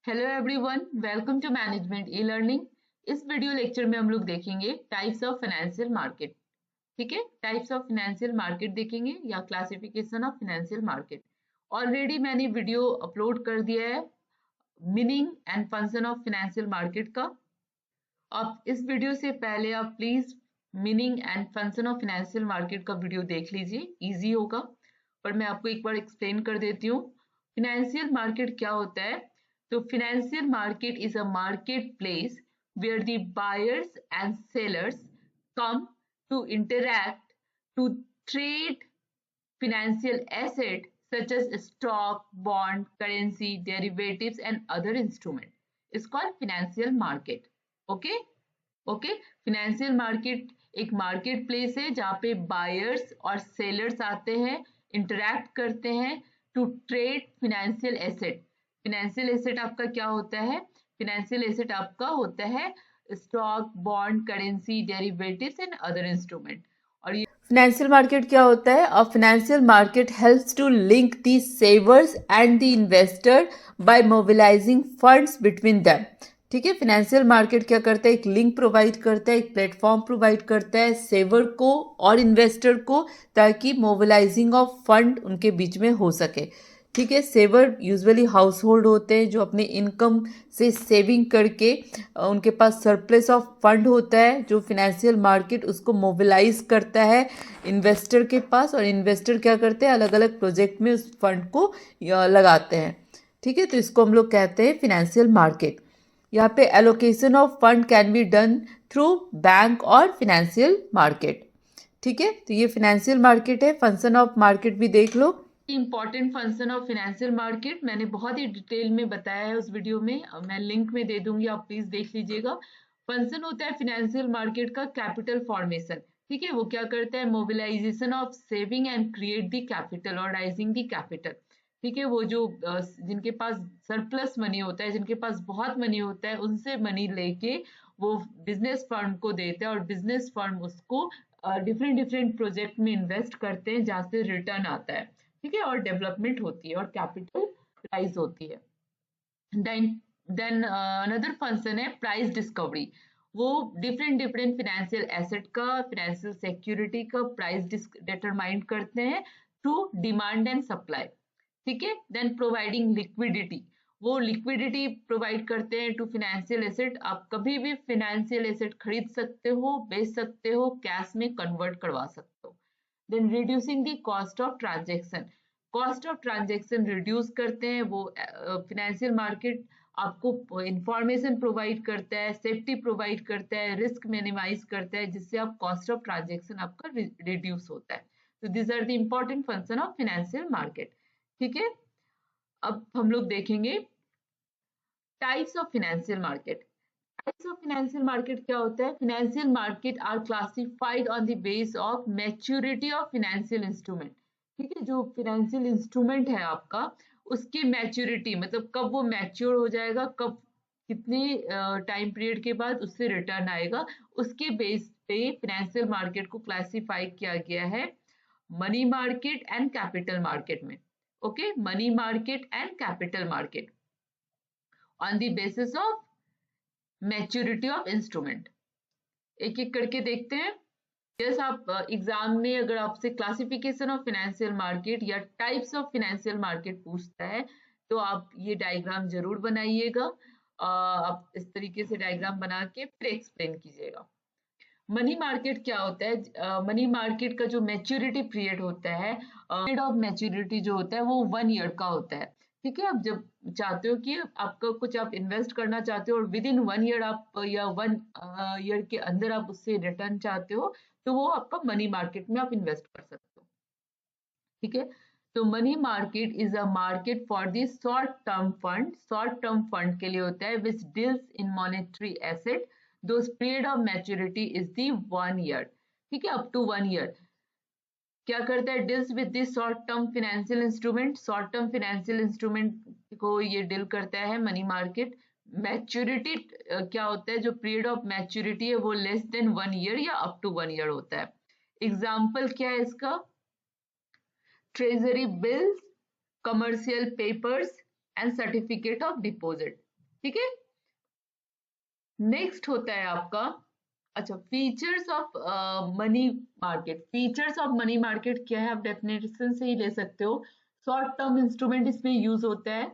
Hello everyone, welcome to management e learning. इस video lecture में हम लोग देखेंगे टाइप्स ऑफ फाइनेंशियल मार्केट। ठीक है, टाइप्स ऑफ फाइनेंशियल मार्केट देखेंगे या classification of financial market. Already मैंने वीडियो अपलोड कर दिया है meaning and function of financial market का। आप इस वीडियो से पहले आप please meaning and function of financial market का वीडियो देख लीजिए, इजी होगा। पर मैं आपको एक बार एक्सप्लेन कर देती हूँ फाइनेंशियल मार्केट क्या होता है। तो financial market is a marketplace where the buyers and sellers come to interact to trade financial assets such as stock, bond, currency, derivatives and other instruments. It's called financial market. Okay? Okay, financial market एक market place है जहाँ पे buyers और sellers आते हैं, interact करते हैं to trade financial asset. Financial asset आपका क्या होता है? फिनेंशियल एसेट आपका होता है stock, bond, currency, derivatives and other instrument. और ये फाइनेंशियल मार्केट क्या होता है? A financial market helps to link the savers and the investor by mobilising funds between them. ठीक है, फाइनेंशियल मार्केट क्या करता है? एक लिंक प्रोवाइड करता है, एक प्लेटफॉर्म प्रोवाइड करता है सेवर को और इन्वेस्टर को, ताकि मोबिलाइजिंग ऑफ फंड उनके बीच में हो सके। ठीक है, सेवर यूजुअली हाउस होल्ड होते हैं जो अपने इनकम से सेविंग करके उनके पास सरप्लस ऑफ फंड होता है, जो फिनेंशियल मार्केट उसको मोबिलाइज करता है इन्वेस्टर के पास, और इन्वेस्टर क्या करते हैं? अलग अलग प्रोजेक्ट में उस फंड को लगाते हैं। ठीक है, तो इसको हम लोग कहते हैं फिनेंशियल मार्केट। यहाँ पे allocation of fund can be done through bank और फिनेंशियल मार्केट। ठीक है, तो ये फिनेंशियल मार्केट है। फंक्शन ऑफ मार्केट भी देख लो। Important function of financial market मैंने बहुत ही डिटेल में बताया है उस वीडियो में, मैं लिंक में दे दूंगी, आप प्लीज देख लीजिएगा। फंक्शन होता है फाइनेंशियल मार्केट का कैपिटल फॉर्मेशन। ठीक है, वो क्या करता है? Mobilisation of saving and create the capital और राइजिंग द कैपिटल। ठीक है, वो जो जिनके पास सरप्लस मनी होता है, जिनके पास बहुत मनी होता है, उनसे मनी लेके वो बिजनेस फर्म को देते हैं और बिजनेस फर्म उसको डिफरेंट डिफरेंट प्रोजेक्ट में इन्वेस्ट करते हैं जहाँ से रिटर्न आता है। ठीक है, और डेवलपमेंट होती है और कैपिटल राइज होती है। देन अनदर फंक्शन है प्राइस डिस्कवरी। वो डिफरेंट डिफरेंट फिनेंशियल एसेट का, फिनेंशियल सिक्योरिटी का प्राइस डिटरमाइन करते हैं थ्रू डिमांड एंड सप्लाई। ठीक है, देन प्रोवाइडिंग लिक्विडिटी। वो लिक्विडिटी प्रोवाइड करते हैं टू फिनेंशियल एसेट। आप कभी भी फिनेंशियल एसेट खरीद सकते हो, बेच सकते हो, कैश में कन्वर्ट करवा सकते हो। Then reducing the cost of transaction. Cost of transaction reduce करते हैं वो फिनेंशियल मार्केट। आपको इंफॉर्मेशन प्रोवाइड करता है, सेफ्टी प्रोवाइड करता है, रिस्क मिनिमाइज करता है, जिससे आप कॉस्ट ऑफ ट्रांजेक्शन आपका रिड्यूस होता है। तो this are the important function of financial market. ठीक है, अब हम लोग देखेंगे types of financial market. Types of financial market क्या होता है? Financial market are classified on the base of maturity of financial instrument. ठीक है, जो फिनेंशियल इंस्ट्रूमेंट है आपका, उसकी मैच्योरिटी मतलब कब वो मैच्योर हो जाएगा, कब कितने टाइम पीरियड के बाद उससे रिटर्न आएगा, उसके बेस पे फिनेंशियल मार्केट को क्लासिफाई किया गया है money market and capital market में। Okay, money market and capital market on the basis of maturity of instrument. एक एक करके देखते हैं। जैसे आप एग्जाम में अगर आपसे क्लासिफिकेशन ऑफ फाइनेंशियल मार्केट या टाइप्स ऑफ फाइनेंशियल मार्केट पूछता है, तो आप ये डायग्राम जरूर बनाइएगा। आप इस तरीके से डायग्राम बना के फिर एक्सप्लेन कीजिएगा। मनी मार्केट क्या होता है? मनी मार्केट का जो मैच्योरिटी पीरियड होता है, पीरियड ऑफ मैच्योरिटी जो होता है वो 1 ईयर का होता है। ठीक है, आप जब चाहते हो कि आपका कुछ आप इन्वेस्ट करना चाहते हो और विद इन 1 ईयर आप या 1 ईयर के अंदर आप उससे रिटर्न चाहते हो, तो वो आपका मनी मार्केट में आप इन्वेस्ट कर सकते हो। ठीक है, तो money market is a market for the short term fund. Short term fund के लिए होता है which deals in monetary asset. Those period of maturity is the 1 year. ठीक है, अप टू 1 ईयर। क्या करता है? Deals with this short term financial instrument. Short term financial instrument को ये डील करता है मनी मार्केट। मैच्योरिटी क्या होता है? जो पीरियड ऑफ मैच्योरिटी है वो लेस देन 1 ईयर या अप टू 1 ईयर होता है। एग्जाम्पल क्या है इसका? Treasury bills, commercial papers and certificate of deposit. ठीक है। नेक्स्ट होता है आपका, अच्छा, features of money market. Features of money market क्या है, आप डेफिनेशन से ही ले सकते हो। शॉर्ट टर्म इंस्ट्रूमेंट इसमें यूज होता है,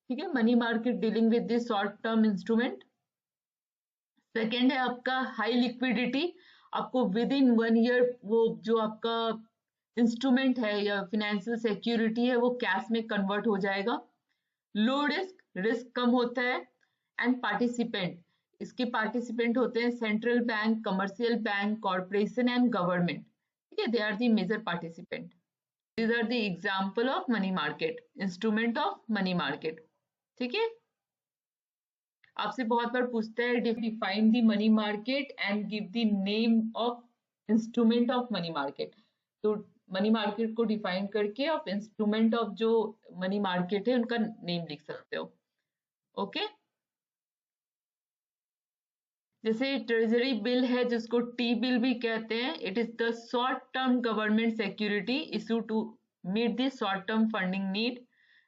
ठीक है। Money market dealing with this short term instrument. Second है आपका हाई लिक्विडिटी, आपको विद इन 1 ईयर वो जो आपका इंस्ट्रूमेंट है या फिनेंशियल सिक्योरिटी है वो कैश में कन्वर्ट हो जाएगा। लो रिस्क, रिस्क कम होता है। एंड पार्टिसिपेंट, इसके पार्टिसिपेंट होते हैं central bank, commercial bank, corporation and government, ठीक है। They are the major participant. These are the example of money market, instrument of money market, ठीक है। आपसे बहुत बार पूछता है define the money market and give the name of instrument of money market. तो मनी मार्केट को define करके आप इंस्ट्रूमेंट ऑफ जो मनी मार्केट है उनका नेम लिख सकते हो, ओके। जैसे ट्रेजरी बिल है जिसको टी बिल भी कहते हैं, it is the short term government security issue to meet the short term funding need.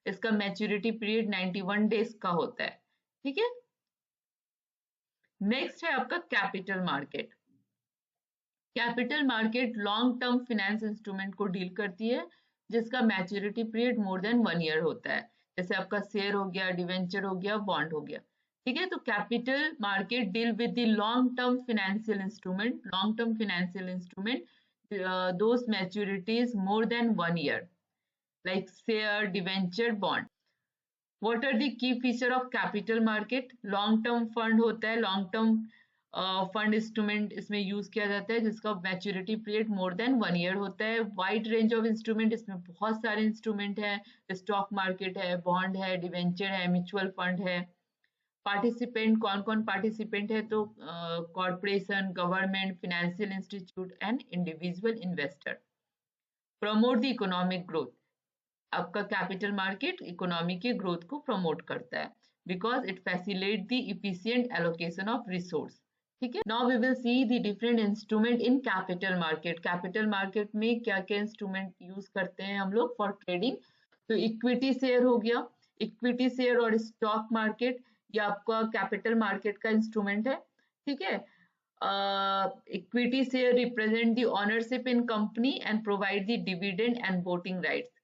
इसका मैच्योरिटी पीरियड 91 डेज का होता है, ठीक है। नेक्स्ट है आपका capital market. Capital market long term finance instrument को डील करती है जिसका maturity period more than 1 year होता है। जैसे आपका शेयर हो गया, डिवेंचर हो गया, बॉन्ड हो गया, ठीक है। तो capital market deal with the long term financial instrument, long term financial instrument those maturities more than 1 year, like share, debenture, bond. What are the key feature of capital market? Long term fund होता है, long term fund instrument इसमें use किया जाता है जिसका maturity period more than 1 year होता है। Wide range of instrument, इसमें बहुत सारे इंस्ट्रूमेंट है, स्टॉक मार्केट है, बॉन्ड है, डिवेंचर है, म्यूचुअल फंड है। पार्टिसिपेंट, कौन कौन पार्टिसिपेंट है? तो corporation, government, financial institute and individual investor. Promote the economic growth, आपका कैपिटल मार्केट इकोनॉमी के ग्रोथ को प्रमोट करता है because it facilitate the efficient allocation of resource, ठीक है। Now we will see the different instrument in capital market. Capital market में क्या क्या इंस्ट्रूमेंट यूज करते हैं हम लोग फॉर ट्रेडिंग? तो इक्विटी शेयर हो गया, इक्विटी शेयर और स्टॉक मार्केट ये आपका कैपिटल मार्केट का इंस्ट्रूमेंट है, ठीक है। Equity share represent the ownership in company and provide the dividend and voting rights.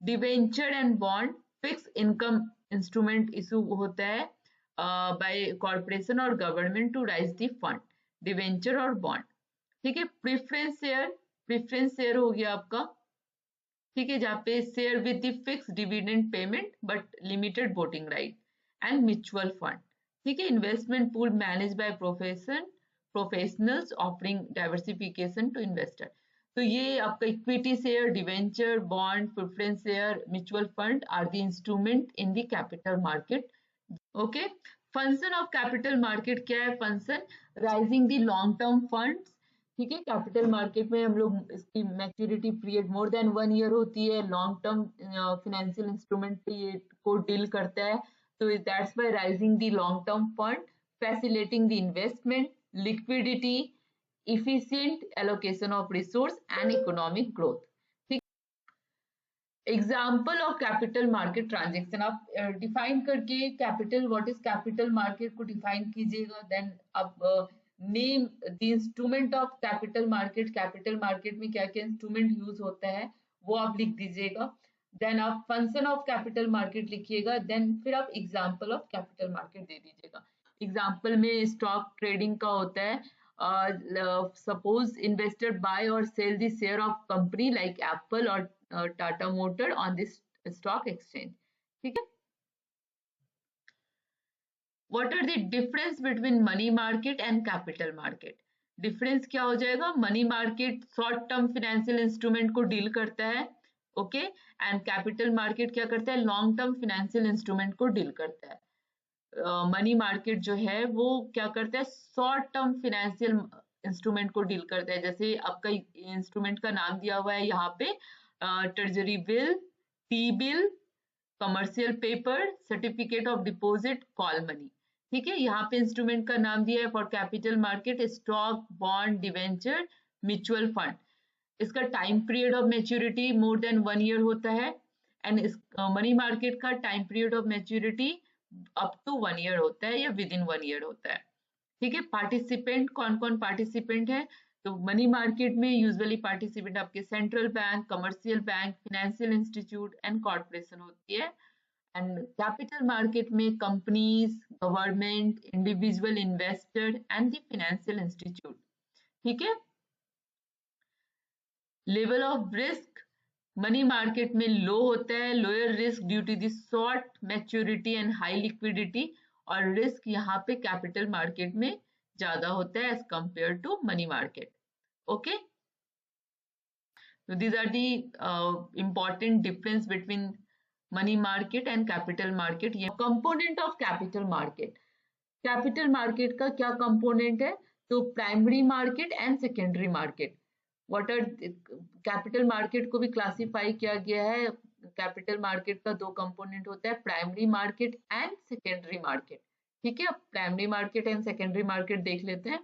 Debenture and bond fix income instrument issue होता है बाय कॉर्पोरेशन और government to raise the fund, debenture और bond, ठीक है। Preference share, preference share हो गया आपका, ठीक है, जहाँ पे share with the fix dividend payment but limited voting right. And mutual fund, ठीक है, investment pool manage by professionals offering diversification to investor. तो ये आपका equity share, debenture, bond, preference share, mutual fund are the instrument in the capital market, okay. Function of capital market क्या है? Function raising the long term funds, ठीक है। Capital market में हम लोग इसकी maturity period more than 1 year होती है, लॉन्ग टर्म फाइनेंशियल इंस्ट्रूमेंट को डील करता है। तो that's bye rising the long term fund, facilitating the investment, liquidity, efficient allocation of resource and economic growth, ठीक। Example of capital market transaction, आप define करके capital, what is capital market को define कीजिएगा। Then आप name the instrument of capital market, capital market में क्या क्या instrument use होता है वो आप लिख दीजिएगा। देन आप फंक्शन ऑफ कैपिटल मार्केट लिखिएगा, देन फिर आप एग्जाम्पल ऑफ कैपिटल मार्केट दे दीजिएगा। एग्जाम्पल में स्टॉक ट्रेडिंग का होता है, suppose investor buy or sell the share of company like Apple or Tata Motor on this stock exchange, ठीक है। What are the difference between money market and capital market? Difference क्या हो जाएगा? Money market short term financial instrument को deal करता है, okay, and capital market क्या करता है? लॉन्ग टर्म फाइनेंशियल इंस्ट्रूमेंट को डील करता है। मनी मार्केट जो है वो क्या करता है? शॉर्ट टर्म फाइनेंशियल इंस्ट्रूमेंट को डील करता है। जैसे आपका इंस्ट्रूमेंट का नाम दिया हुआ है यहाँ पे, treasury bill, T bill, commercial paper, certificate of deposit, call money, ठीक है। यहाँ पे इंस्ट्रूमेंट का नाम दिया है for capital market stock, bond, debenture, mutual fund. इसका time period of maturity more than 1 year होता है, एंड मनी मार्केट का time period of maturity up to 1 year होता है या विद इन 1 ईयर होता है। ठीक है, पार्टिसिपेंट कौन कौन पार्टिसिपेंट है? तो मनी मार्केट में यूजुअली पार्टिसिपेंट आपके central bank, commercial bank, financial institute and corporation होती है। एंड कैपिटल मार्केट में companies, government, individual investor and the financial institute. ठीक है, level of risk money market में लो होता है, lower risk due to the short maturity and high liquidity, और risk यहाँ पे कैपिटल मार्केट में ज्यादा होता है as compare to money market. Okay, so these are the important difference between money market and capital market। ये component of capital market, capital market का क्या कंपोनेंट है? तो primary market and secondary market. What are capital market को भी classify किया गया है, कैपिटल मार्केट का दो कंपोनेंट होता है, primary market and secondary market. ठीक है, अब primary market and secondary market देख लेते हैं।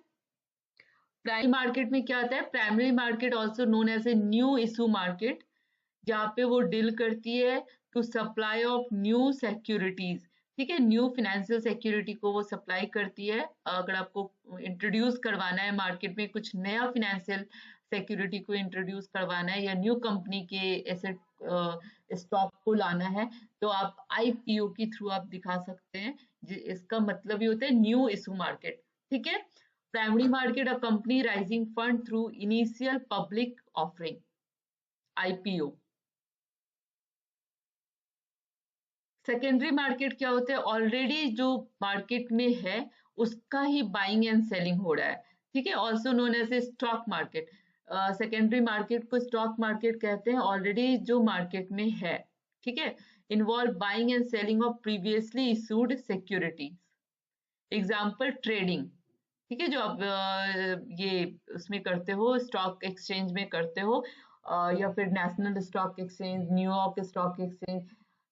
प्राइमरी मार्केट में क्या आता है? Primary market also known as a new issue market, जहाँ पे वो डील करती है to supply of new securities. ठीक है, न्यू फाइनेंशियल सिक्योरिटी को वो सप्लाई करती है। अगर आपको इंट्रोड्यूस करवाना है मार्केट में, कुछ नया फाइनेंशियल सिक्योरिटी को इंट्रोड्यूस करवाना है या न्यू कंपनी के एसेट स्टॉक को लाना है, तो आप आईपीओ के थ्रू आप दिखा सकते हैं। इसका मतलब ये होता है न्यू इशू मार्केट। ठीक है, primary market a company rising fund through initial public offering, IPO. Secondary market क्या होता है? ऑलरेडी जो मार्केट में है उसका ही बाइंग एंड सेलिंग हो रहा है। ठीक है, also known as a stock market. Secondary market को स्टॉक मार्केट कहते हैं, ऑलरेडी जो मार्केट में है। ठीक है, involve buying and selling of previously issued securities. Example trading. ठीक है, जो आप ये उसमें करते हो, स्टॉक एक्सचेंज में करते हो, या फिर national stock exchange, New York stock exchange,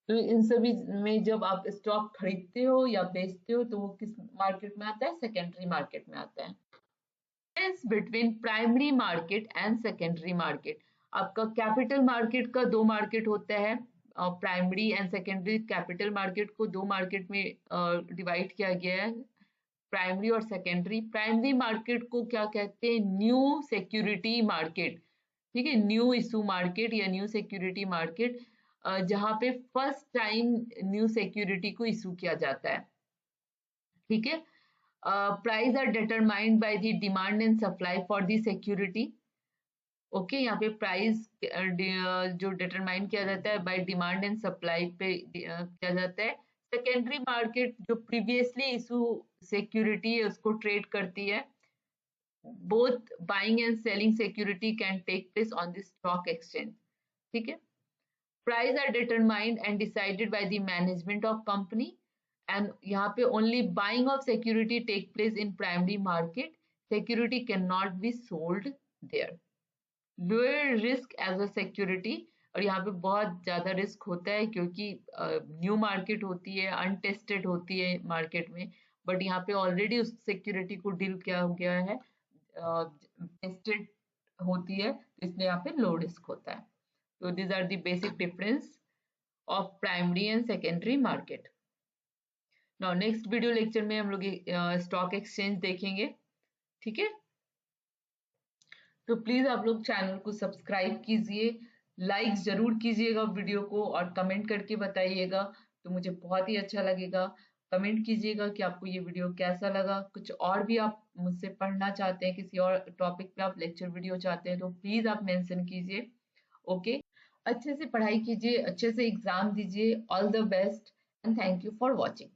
तो इन सभी में जब आप स्टॉक खरीदते हो या बेचते हो तो वो किस मार्केट में आता है? सेकेंडरी मार्केट में आता है। Difference between primary market and secondary market. आपका कैपिटल मार्केट का दो मार्केट होता है, primary and secondary. Capital market को दो मार्केट में डिवाइड किया गया है, प्राइमरी और सेकेंडरी। प्राइमरी मार्केट को क्या कहते हैं? New security market. ठीक है, न्यू इशू मार्केट या न्यू सिक्योरिटी मार्केट, जहां पे फर्स्ट टाइम न्यू सिक्योरिटी को इशू किया जाता है। ठीक है, price are determined by the demand and supply for the security. Okay, यहाँ पे प्राइस जो डिटरमाइन किया जाता है बाय डिमांड एंड सप्लाई पे किया जाता है। सेकेंडरी मार्केट जो प्रीवियसली इशू सिक्योरिटी है उसको ट्रेड करती है। Both buying and selling security can take place on the stock exchange. ठीक है, price are determined and decided by the management of company, and यहाँ पे only buying of security take place in primary market. Security can not be sold there. Lower risk as a security, और यहाँ पे बहुत ज्यादा risk होता है क्योंकि न्यू मार्केट होती है, अनटेस्टेड होती है मार्केट में, बट यहाँ पे ऑलरेडी उस सिक्योरिटी को डील किया हो गया है, टेस्टेड होती है, तो इसलिए यहाँ पे लो रिस्क होता है। तो these are the basic difference of primary and secondary market. Now next video lecture में हम लोग स्टॉक एक्सचेंज देखेंगे। ठीक है, तो प्लीज आप लोग चैनल को सब्सक्राइब कीजिए, लाइक जरूर कीजिएगा वीडियो को, और कमेंट करके बताइएगा तो मुझे बहुत ही अच्छा लगेगा। कमेंट कीजिएगा कि आपको ये वीडियो कैसा लगा। कुछ और भी आप मुझसे पढ़ना चाहते हैं, किसी और टॉपिक पे आप लेक्चर वीडियो चाहते हैं, तो प्लीज आप मेंशन कीजिए। ओके, अच्छे से पढ़ाई कीजिए, अच्छे से एग्जाम दीजिए। All the best and thank you for watching.